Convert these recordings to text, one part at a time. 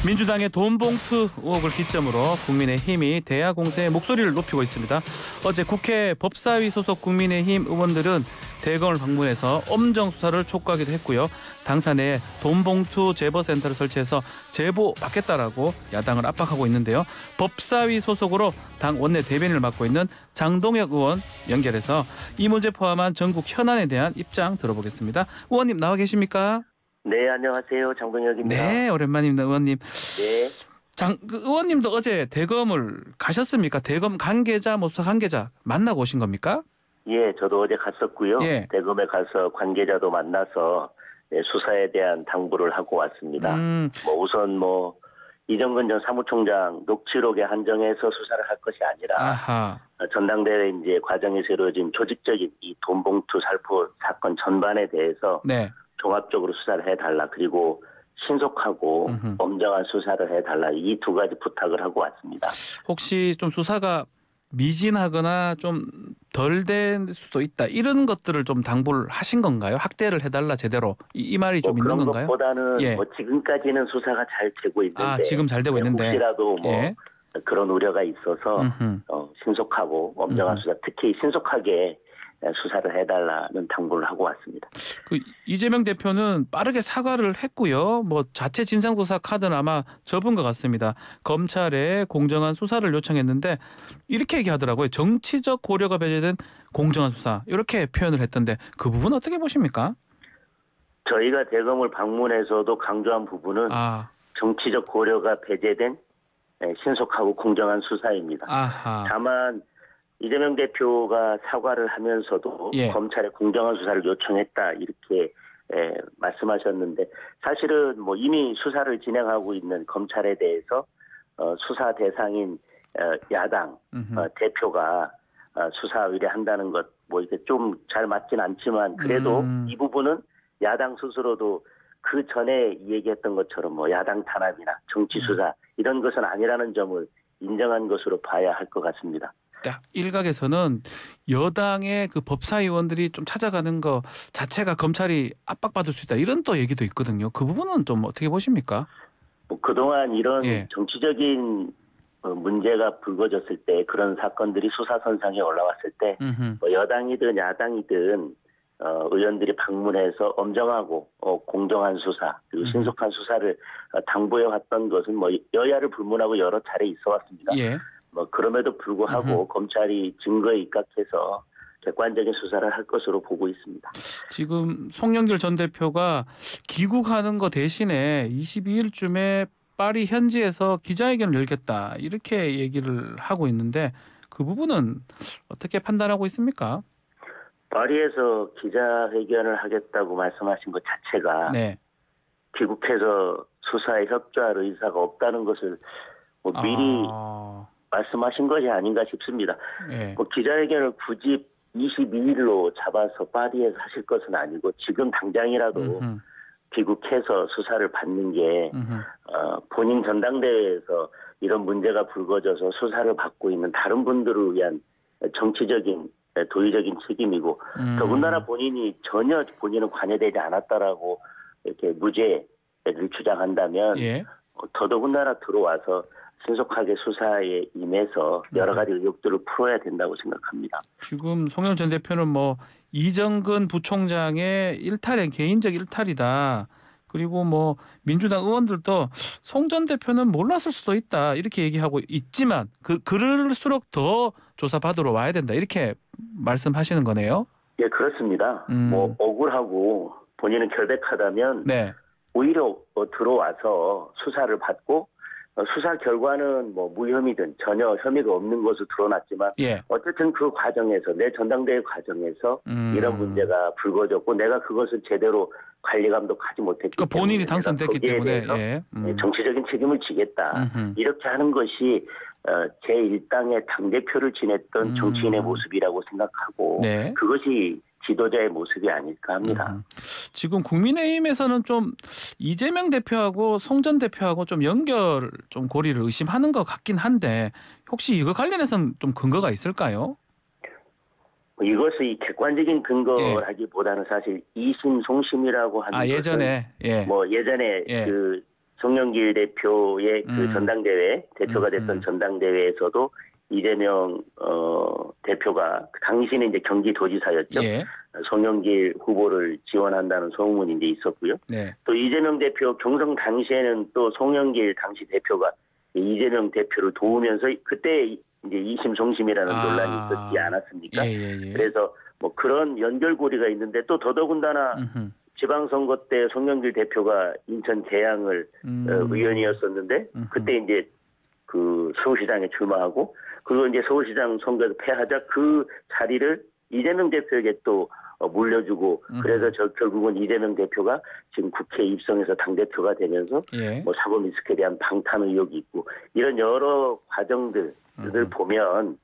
민주당의 돈봉투 의혹을 기점으로 국민의힘이 대야 공세에 목소리를 높이고 있습니다. 어제 국회 법사위 소속 국민의힘 의원들은 대검을 방문해서 엄정 수사를 촉구하기도 했고요. 당사 내에 돈봉투 제보센터를 설치해서 제보 받겠다라고 야당을 압박하고 있는데요. 법사위 소속으로 당 원내 대변인을 맡고 있는 장동혁 의원 연결해서 이 문제 포함한 전국 현안에 대한 입장 들어보겠습니다. 의원님 나와 계십니까? 네, 안녕하세요. 장동혁입니다. 네, 오랜만입니다, 의원님. 네. 의원님도 어제 대검을 가셨습니까? 대검 관계자, 수사 관계자 만나고 오신 겁니까? 예, 저도 어제 갔었고요. 예. 대검에 가서 관계자도 만나서 수사에 대한 당부를 하고 왔습니다. 우선 이정근 전 사무총장 녹취록에 한정해서 수사를 할 것이 아니라 아하. 전당대회 이제 과정에서 이루어진 조직적인 이 돈봉투 살포 사건 전반에 대해서 네. 종합적으로 수사를 해달라. 그리고 신속하고 엄정한 수사를 해달라. 이 두 가지 부탁을 하고 왔습니다. 혹시 좀 수사가 미진하거나 좀 덜 될 수도 있다. 이런 것들을 좀 당부를 하신 건가요? 학대를 해달라 제대로. 이 말이 좀 있는 건가요? 그런 것보다는 예. 지금까지는 수사가 잘 되고 있는데 지금 잘 되고 있는데 혹시라도 예. 그런 우려가 있어서 신속하고 엄정한 수사, 특히 신속하게 수사를 해달라는 당부를 하고 왔습니다. 이재명 대표는 빠르게 사과를 했고요. 자체 진상조사 카드는 아마 접은 것 같습니다. 검찰에 공정한 수사를 요청했는데 이렇게 얘기하더라고요. 정치적 고려가 배제된 공정한 수사 이렇게 표현을 했던데 그 부분 어떻게 보십니까? 저희가 대검을 방문해서도 강조한 부분은 정치적 고려가 배제된 신속하고 공정한 수사입니다. 아하. 다만 이재명 대표가 사과를 하면서도 예. 검찰에 공정한 수사를 요청했다 이렇게 말씀하셨는데 사실은 이미 수사를 진행하고 있는 검찰에 대해서 수사 대상인 야당 대표가 수사 의뢰한다는 것 이게 좀 잘 맞진 않지만 그래도 이 부분은 야당 스스로도 그 전에 얘기했던 것처럼 야당 탄압이나 정치 수사 이런 것은 아니라는 점을 인정한 것으로 봐야 할 것 같습니다. 일각에서는 여당의 그 법사위원들이 좀 찾아가는 거 자체가 검찰이 압박받을 수 있다 이런 또 얘기도 있거든요. 그 부분은 좀 어떻게 보십니까? 그동안 이런 예. 정치적인 문제가 불거졌을 때 그런 사건들이 수사선상에 올라왔을 때 여당이든 야당이든 의원들이 방문해서 엄정하고 공정한 수사 그리고 신속한 수사를 당부해 왔던 것은 여야를 불문하고 여러 차례 있어 왔습니다. 예. 그럼에도 불구하고 검찰이 증거에 입각해서 객관적인 수사를 할 것으로 보고 있습니다. 지금 송영길 전 대표가 귀국하는 거 대신에 22일쯤에 파리 현지에서 기자회견을 열겠다 이렇게 얘기를 하고 있는데 그 부분은 어떻게 판단하고 있습니까? 파리에서 기자회견을 하겠다고 말씀하신 것 자체가 네. 귀국해서 수사에 협조할 의사가 없다는 것을 미리 말씀하신 것이 아닌가 싶습니다. 예. 기자회견을 굳이 22일로 잡아서 파리에서 하실 것은 아니고 지금 당장이라도 귀국해서 수사를 받는 게 본인 전당대회에서 이런 문제가 불거져서 수사를 받고 있는 다른 분들을 위한 정치적인 도의적인 책임이고 더군다나 본인은 관여되지 않았다라고 이렇게 무죄를 주장한다면 예. 더더군다나 들어와서 신속하게 수사에 임해서 여러 가지 의혹들을 풀어야 된다고 생각합니다. 지금 송영 전 대표는 이정근 부총장의 개인적 일탈이다. 그리고 민주당 의원들도 송 전 대표는 몰랐을 수도 있다. 이렇게 얘기하고 있지만 그럴수록 더 조사받으러 와야 된다. 이렇게 말씀하시는 거네요. 예, 그렇습니다. 억울하고 본인은 결백하다면 네. 오히려 들어와서 수사를 받고 수사 결과는 무혐의든 전혀 혐의가 없는 것으로 드러났지만 예. 어쨌든 그 과정에서 내 전당대회 과정에서 이런 문제가 불거졌고 내가 그것을 제대로 관리 감독하지 못했기 때문에 본인이 당선됐기 때문에 예. 정치적인 책임을 지겠다. 이렇게 하는 것이 제1당의 당대표를 지냈던 정치인의 모습이라고 생각하고 네. 그것이 지도자의 모습이 아닐까 합니다. 지금 국민의힘에서는 좀 이재명 대표하고 송 전 대표하고 좀 고리를 의심하는 것 같긴 한데 혹시 이거 관련해서는 좀 근거가 있을까요? 이것이 객관적인 근거라기보다는 사실 이심 송심이라고 하는 예전에 예전에 예. 그 송영길 대표의 그 전당대회 대표가 됐던 전당대회에서도 이재명 대표가 당시는 이제 경기도지사였죠. 예. 송영길 후보를 지원한다는 소문이 이제 있었고요. 네. 또 이재명 대표 경선 당시에는 또 송영길 당시 대표가 이재명 대표를 도우면서 그때 이제 이심송심이라는 논란이 있었지 않았습니까? 예. 그래서 뭐 그런 연결고리가 있는데 또 더더군다나 지방선거 때 송영길 대표가 인천 계양을 의원이었었는데 그때 이제 그 서울시장에 출마하고 그리고 이제 서울시장 선거에서 패하자 그 자리를 이재명 대표에게 또 물려주고 그래서 결국은 이재명 대표가 지금 국회에 입성해서 당대표가 되면서 예. 뭐 사법리스크에 대한 방탄 의혹이 있고 이런 여러 과정들을 보면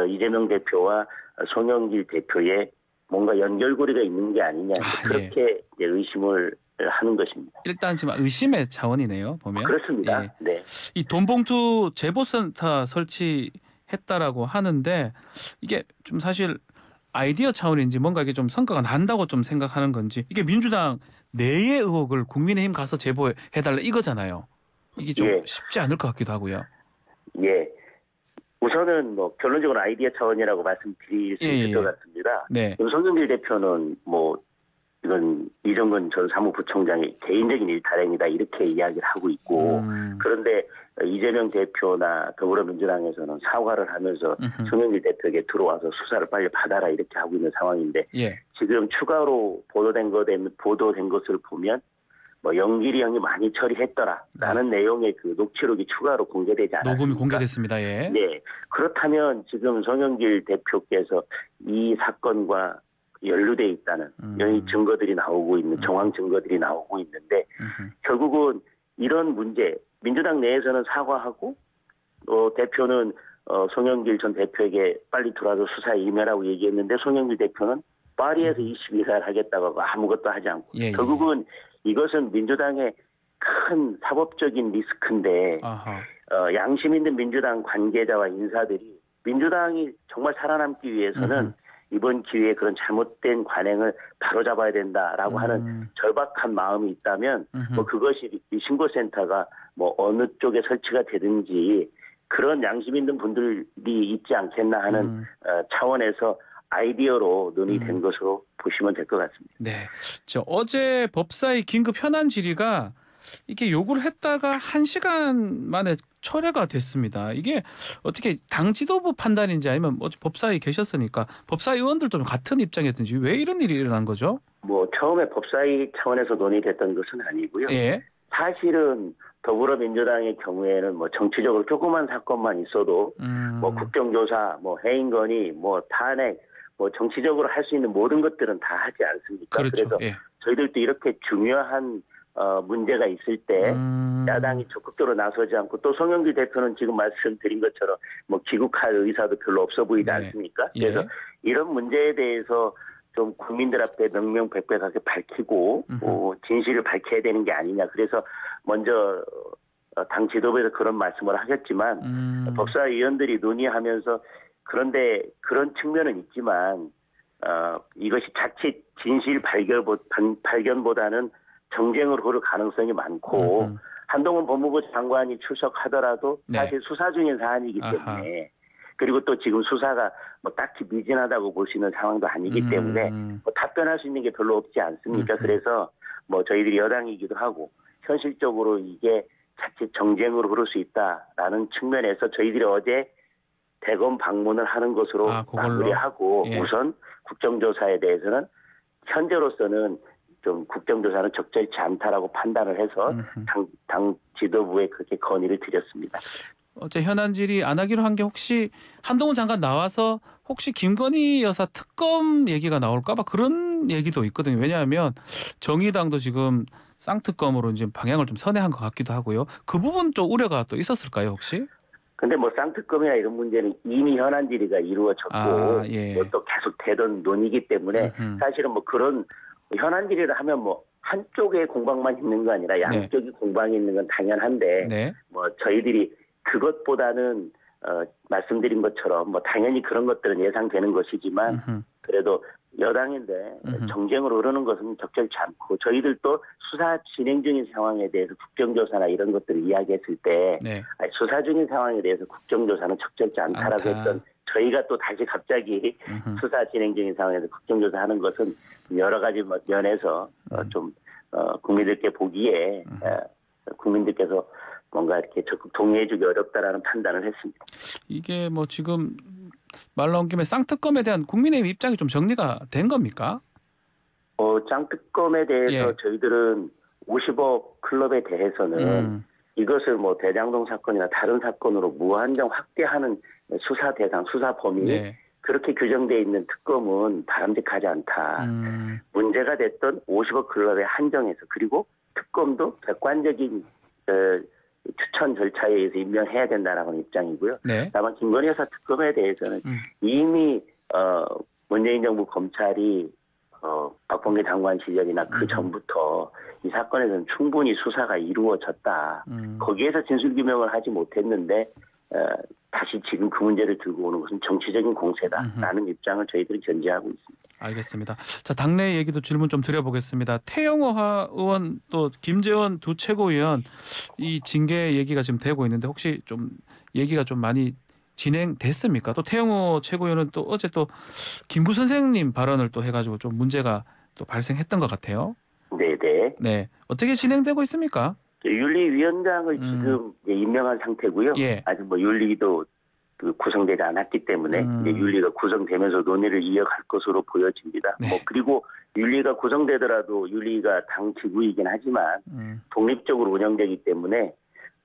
이재명 대표와 송영길 대표의 뭔가 연결고리가 있는 게 아니냐 그렇게 이제 의심을 하는 것입니다. 일단 지금 의심의 차원이네요. 보면. 그렇습니다. 예. 네. 이 돈봉투 제보센터 설치했다라고 하는데 이게 좀 사실 아이디어 차원인지 뭔가 이게 좀 성과가 난다고 좀 생각하는 건지 이게 민주당 내의 의혹을 국민의힘 가서 제보해달라 이거잖아요. 이게 좀 예. 쉽지 않을 것 같기도 하고요. 예. 우선은 뭐 결론적으로 아이디어 차원이라고 말씀드릴 수 있을 것 같습니다. 네. 송영길 대표는 뭐 이건 이정근 전 사무부총장의 개인적인 일탈행위다 이렇게 이야기를 하고 있고 그런데 이재명 대표나 더불어민주당에서는 사과를 하면서 송영길 대표에게 들어와서 수사를 빨리 받아라 이렇게 하고 있는 상황인데 예. 지금 추가로 보도된 것을 보면 뭐 영길이 형이 많이 처리했더라라는 내용의 그 녹취록이 추가로 공개되지 않았습니까? 녹음이 공개됐습니다. 예. 네. 그렇다면 지금 송영길 대표께서 이 사건과 연루돼 있다는 여기 증거들이 나오고 있는 정황 증거들이 나오고 있는데 결국은 이런 문제 민주당 내에서는 사과하고 대표는 송영길 전 대표에게 빨리 들어와서 수사에 임하라고 얘기했는데 송영길 대표는 파리에서 22살 하겠다고 하고 아무것도 하지 않고 결국은 이것은 민주당의 큰 사법적인 리스크인데 양심 있는 민주당 관계자와 인사들이 민주당이 정말 살아남기 위해서는 이번 기회에 그런 잘못된 관행을 바로잡아야 된다라고 하는 절박한 마음이 있다면 뭐 그것이 이 신고센터가 뭐 어느 쪽에 설치가 되든지 그런 양심 있는 분들이 있지 않겠나 하는 차원에서 아이디어로 논의된 것으로 보시면 될 것 같습니다. 네, 어제 법사위 긴급 현안 질의가 이게 요구를 했다가 1시간 만에 철회가 됐습니다. 이게 어떻게 당 지도부 판단인지 아니면 어제 법사위 계셨으니까 법사위 의원들도 좀 같은 입장이었든지 왜 이런 일이 일어난 거죠? 뭐 처음에 법사위 차원에서 논의됐던 것은 아니고요. 예. 사실은 더불어민주당의 경우에는 뭐 정치적으로 조그만 사건만 있어도 뭐 국정조사, 뭐 해임건의, 뭐 탄핵, 뭐 정치적으로 할 수 있는 모든 것들은 다 하지 않습니까? 그렇죠. 그래서 예. 저희들도 이렇게 중요한 문제가 있을 때 야당이 적극적으로 나서지 않고 또 송영길 대표는 지금 말씀드린 것처럼 뭐 귀국할 의사도 별로 없어 보이지 않습니까? 그래서 이런 문제에 대해서 좀 국민들 앞에 명명백백하게 밝히고 진실을 밝혀야 되는 게 아니냐. 그래서 먼저 당 지도부에서 그런 말씀을 하셨지만 법사위원들이 논의하면서 그런데 그런 측면은 있지만 이것이 자칫 진실 발견보다는 정쟁으로 흐를 가능성이 많고 한동훈 법무부 장관이 출석하더라도 사실 수사 중인 사안이기 때문에 그리고 또 지금 수사가 뭐 딱히 미진하다고 볼 수 있는 상황도 아니기 때문에 뭐 답변할 수 있는 게 별로 없지 않습니까? 그래서 뭐 저희들이 여당이기도 하고 현실적으로 이게 자칫 정쟁으로 흐를 수 있다라는 측면에서 저희들이 어제 대검 방문을 하는 것으로 마무리하고 우선 국정조사에 대해서는 현재로서는 좀 국정조사는 적절치 않다라고 판단을 해서 당 지도부에 그렇게 건의를 드렸습니다. 어제 현안 질의 안 하기로 한 게 혹시 한동훈 장관 나와서 혹시 김건희 여사 특검 얘기가 나올까 봐 그런 얘기도 있거든요. 왜냐하면 정의당도 지금 쌍특검으로 이제 방향을 좀 선회한 것 같기도 하고요. 그 부분 좀 우려가 또 있었을까요, 혹시? 근데 뭐 쌍특검이나 이런 문제는 이미 현안 질의가 이루어졌고 뭐 또 계속 되던 논의이기 때문에 사실은 뭐 그런 현안 질의를 하면 뭐 한쪽에 공방만 있는 거 아니라 양쪽이 공방이 있는 건 당연한데 뭐 저희들이 그것보다는 말씀드린 것처럼 뭐 당연히 그런 것들은 예상되는 것이지만 그래도 여당인데 정쟁으로 흐르는 것은 적절치 않고 저희들도 수사 진행 중인 상황에 대해서 국정조사나 이런 것들을 이야기했을 때 네. 아니, 수사 중인 상황에 대해서 국정조사는 적절치 않다라고 했던 저희가 또 다시 갑자기 수사 진행 중인 상황에서 국정조사하는 것은 여러 가지 면에서 좀 국민들께 보기에 국민들께서 뭔가 이렇게 적극 동의해주기 어렵다라는 판단을 했습니다. 이게 뭐 지금 말 나온 김에 쌍특검에 대한 국민의힘 입장이 좀 정리가 된 겁니까? 짱특검에 대해서 예. 저희들은 50억 클럽에 대해서는 이것을 뭐 대장동 사건이나 다른 사건으로 무한정 확대하는 수사 대상, 수사 범위 네. 그렇게 규정되어 있는 특검은 바람직하지 않다. 문제가 됐던 50억 클럽에 한정해서 그리고 특검도 객관적인 추천 절차에 의해서 임명해야 된다라는 입장이고요. 네. 다만 김건희 여사 특검에 대해서는 이미 문재인 정부 검찰이 박범계 장관 시절이나 그 전부터 이 사건에서는 충분히 수사가 이루어졌다. 거기에서 진술규명을 하지 못했는데 다시 지금 그 문제를 들고 오는 것은 정치적인 공세다라는 입장을 저희들이 견지하고 있습니다. 알겠습니다. 자, 당내 얘기도 질문 좀 드려보겠습니다. 태영호 의원 또 김재원 두 최고위원 이 징계 얘기가 지금 되고 있는데 혹시 좀 얘기가 좀 많이 진행됐습니까? 또 태영호 최고위원은 또 어제 또 김구 선생님 발언을 또 해가지고 좀 문제가 또 발생했던 것 같아요. 네네. 네, 어떻게 진행되고 있습니까? 윤리위원장을 지금 이제 임명한 상태고요. 예. 아직 뭐 윤리도 구성되지 않았기 때문에 이제 윤리가 구성되면서 논의를 이어갈 것으로 보여집니다. 네. 뭐 그리고 윤리가 구성되더라도 윤리가 당 지구이긴 하지만 독립적으로 운영되기 때문에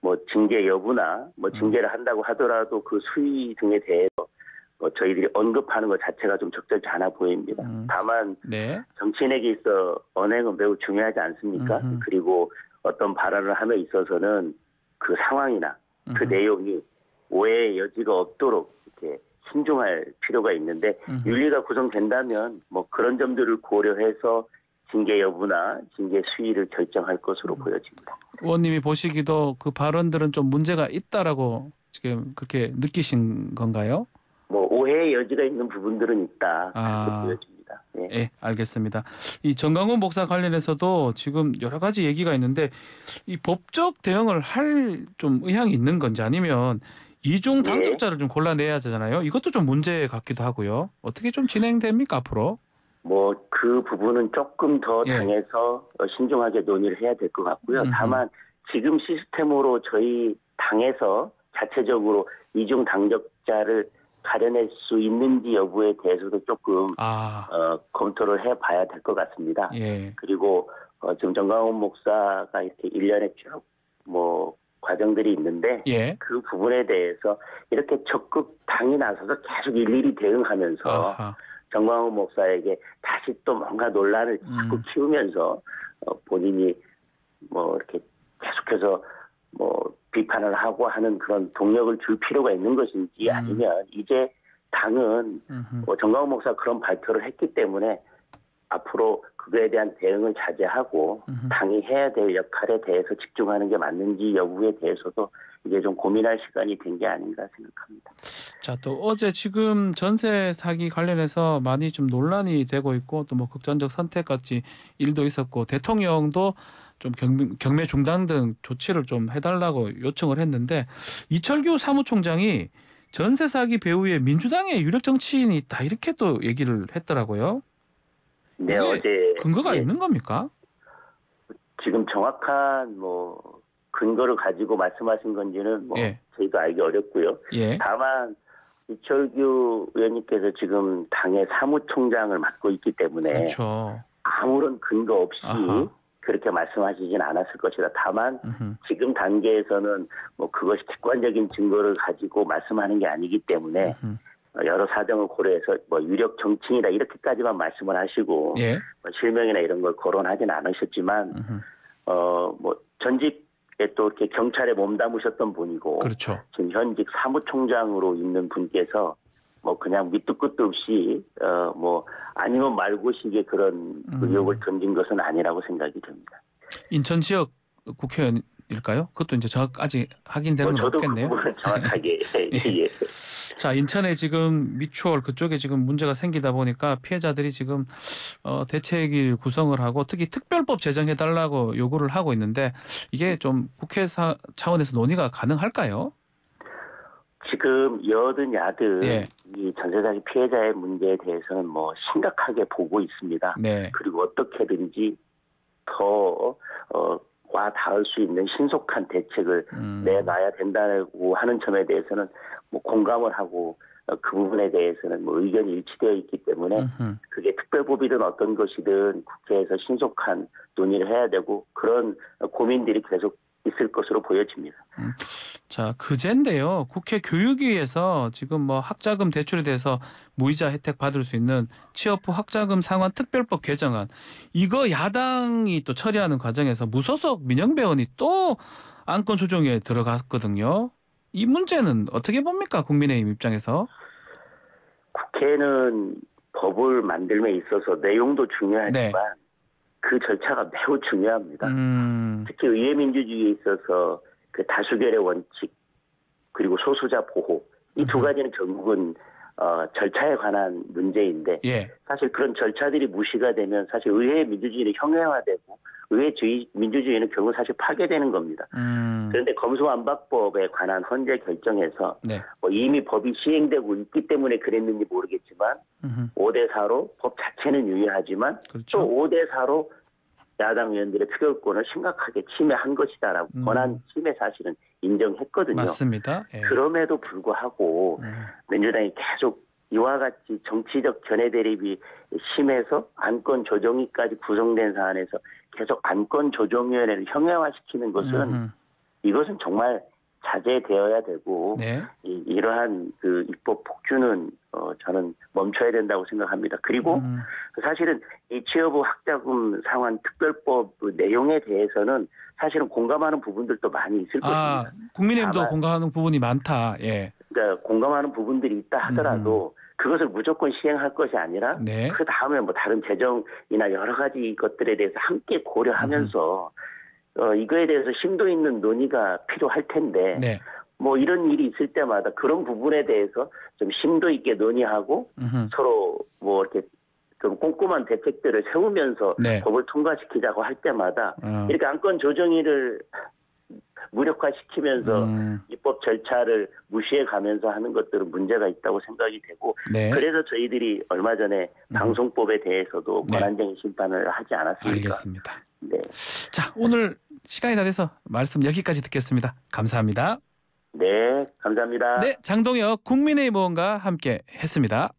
뭐 징계 여부나 뭐 징계를 한다고 하더라도 그 수위 등에 대해서 저희들이 언급하는 것 자체가 좀 적절치 않아 보입니다. 다만 네. 정치인에게 있어 언행은 매우 중요하지 않습니까? 그리고 어떤 발언을 함에 있어서는 그 상황이나 그 내용이 오해의 여지가 없도록 이렇게 신중할 필요가 있는데 윤리가 구성된다면 뭐 그런 점들을 고려해서 징계 여부나 징계 수위를 결정할 것으로 보여집니다. 의원님이 보시기도 그 발언들은 좀 문제가 있다라고 지금 그렇게 느끼신 건가요? 뭐 오해의 여지가 있는 부분들은 있다. 그렇게 보여집니다. 네. 네, 알겠습니다. 이 정강훈 목사 관련해서도 지금 여러 가지 얘기가 있는데 이 법적 대응을 할 좀 의향이 있는 건지 아니면 이중 당적자를 좀 골라내야 되잖아요. 이것도 좀 문제 같기도 하고요. 어떻게 좀 진행됩니까 앞으로? 뭐 그 부분은 조금 더 당에서 신중하게 논의를 해야 될 것 같고요. 다만 지금 시스템으로 저희 당에서 자체적으로 이중 당적자를 가려낼 수 있는지 여부에 대해서도 조금 검토를 해봐야 될 것 같습니다. 예. 그리고 지금 정강훈 목사가 이렇게 일련의 쭉 뭐 과정들이 있는데 그 부분에 대해서 이렇게 적극 당이 나서서 계속 일일이 대응하면서 정광훈 목사에게 다시 또 뭔가 논란을 자꾸 키우면서 본인이 뭐 이렇게 계속해서 뭐 비판을 하고 하는 그런 동력을 줄 필요가 있는 것인지 아니면 이제 당은 정광훈 목사가 그런 발표를 했기 때문에 앞으로 그거에 대한 대응을 자제하고 당이 해야 될 역할에 대해서 집중하는 게 맞는지 여부에 대해서도 이제 좀 고민할 시간이 된 게 아닌가 생각합니다. 자, 또 어제 지금 전세 사기 관련해서 많이 좀 논란이 되고 있고 또 뭐 극단적 선택 같이 일도 있었고 대통령도 좀 경매 중단 등 조치를 좀 해달라고 요청을 했는데 이철규 사무총장이 전세 사기 배후에 민주당의 유력 정치인이 있다 이렇게 또 얘기를 했더라고요. 네, 어제 근거가 있는 겁니까? 지금 정확한 뭐 근거를 가지고 말씀하신 건지는 뭐 저희도 알기 어렵고요. 다만 이철규 의원님께서 지금 당의 사무총장을 맡고 있기 때문에 아무런 근거 없이 그렇게 말씀하시진 않았을 것이다. 다만 지금 단계에서는 뭐 그것이 객관적인 증거를 가지고 말씀하는 게 아니기 때문에 여러 사정을 고려해서 뭐 유력 정치인이다 이렇게까지만 말씀을 하시고 뭐 실명이나 이런 걸 거론하진 않으셨지만 뭐 전직에 또 이렇게 경찰에 몸담으셨던 분이고 지금 현직 사무총장으로 있는 분께서 뭐 그냥 밑도 끝도 없이 뭐 아니면 말고식의 그런 의혹을 던진 것은 아니라고 생각이 됩니다. 인천 지역 국회의원일까요? 그것도 이제 아직 확인되는 건 없겠네요. 저도 그 부분은 정확하게 자, 인천에 지금 미추홀 그쪽에 지금 문제가 생기다 보니까 피해자들이 지금 대책을 구성을 하고 특히 특별법 제정해달라고 요구를 하고 있는데 이게 좀 국회 차원에서 논의가 가능할까요? 지금 여든 야든 예. 이 전세사기 피해자의 문제에 대해서는 뭐 심각하게 보고 있습니다. 네. 그리고 어떻게든지 더 와 닿을 수 있는 신속한 대책을 내놔야 된다고 하는 점에 대해서는 뭐 공감을 하고 그 부분에 대해서는 뭐 의견이 일치되어 있기 때문에 그게 특별법이든 어떤 것이든 국회에서 신속한 논의를 해야 되고 그런 고민들이 계속 있을 것으로 보여집니다. 자, 그제인데요. 국회 교육위에서 지금 뭐 학자금 대출에 대해서 무이자 혜택 받을 수 있는 취업 후 학자금 상환 특별법 개정안. 이거 야당이 또 처리하는 과정에서 무소속 민영배원이 또 안건 조정에 들어갔거든요. 이 문제는 어떻게 봅니까? 국민의힘 입장에서. 국회는 법을 만들면 있어서 내용도 중요하지만 네. 그 절차가 매우 중요합니다. 특히 의회 민주주의에 있어서 그 다수결의 원칙 그리고 소수자 보호 이 두 가지는 결국은 절차에 관한 문제인데 예. 사실 그런 절차들이 무시가 되면 사실 의회 민주주의는 형해화되고 의회 민주주의는 결국 사실 파괴되는 겁니다. 그런데 검수완박법에 관한 헌재 결정에서 네. 뭐 이미 법이 시행되고 있기 때문에 그랬는지 모르겠지만 5대 4로 법 자체는 유효하지만 그렇죠. 또 5대 4로 야당 의원들의 표결권을 심각하게 침해한 것이다라고 권한 침해 사실은 인정했거든요. 맞습니다. 예. 그럼에도 불구하고 민주당이 계속 이와 같이 정치적 견해 대립이 심해서 안건 조정위까지 구성된 사안에서 계속 안건 조정위원회를 형해화시키는 것은 이것은 정말 자제되어야 되고 네. 이러한 그 입법 폭주는 저는 멈춰야 된다고 생각합니다. 그리고 사실은 이 취업 후 학자금 상환 특별법 그 내용에 대해서는 사실은 공감하는 부분들도 많이 있을 것입니다. 국민의힘도 다만, 공감하는 부분이 많다. 예. 그러니까 공감하는 부분들이 있다 하더라도 그것을 무조건 시행할 것이 아니라 네. 그 다음에 뭐 다른 재정이나 여러 가지 것들에 대해서 함께 고려하면서 이거에 대해서 심도 있는 논의가 필요할 텐데 네. 뭐 이런 일이 있을 때마다 그런 부분에 대해서 좀 심도 있게 논의하고 서로 뭐 이렇게 좀 꼼꼼한 대책들을 세우면서 네. 법을 통과시키자고 할 때마다 이렇게 안건 조정위를 무력화시키면서 입법 절차를 무시해 가면서 하는 것들은 문제가 있다고 생각이 되고 네. 그래서 저희들이 얼마 전에 방송법에 대해서도 네. 권한쟁의 심판을 하지 않았습니까? 알겠습니다. 네. 자, 오늘 시간이 다 돼서 말씀 여기까지 듣겠습니다. 감사합니다. 네, 감사합니다. 네, 장동혁 국민의힘 의원과 함께 했습니다.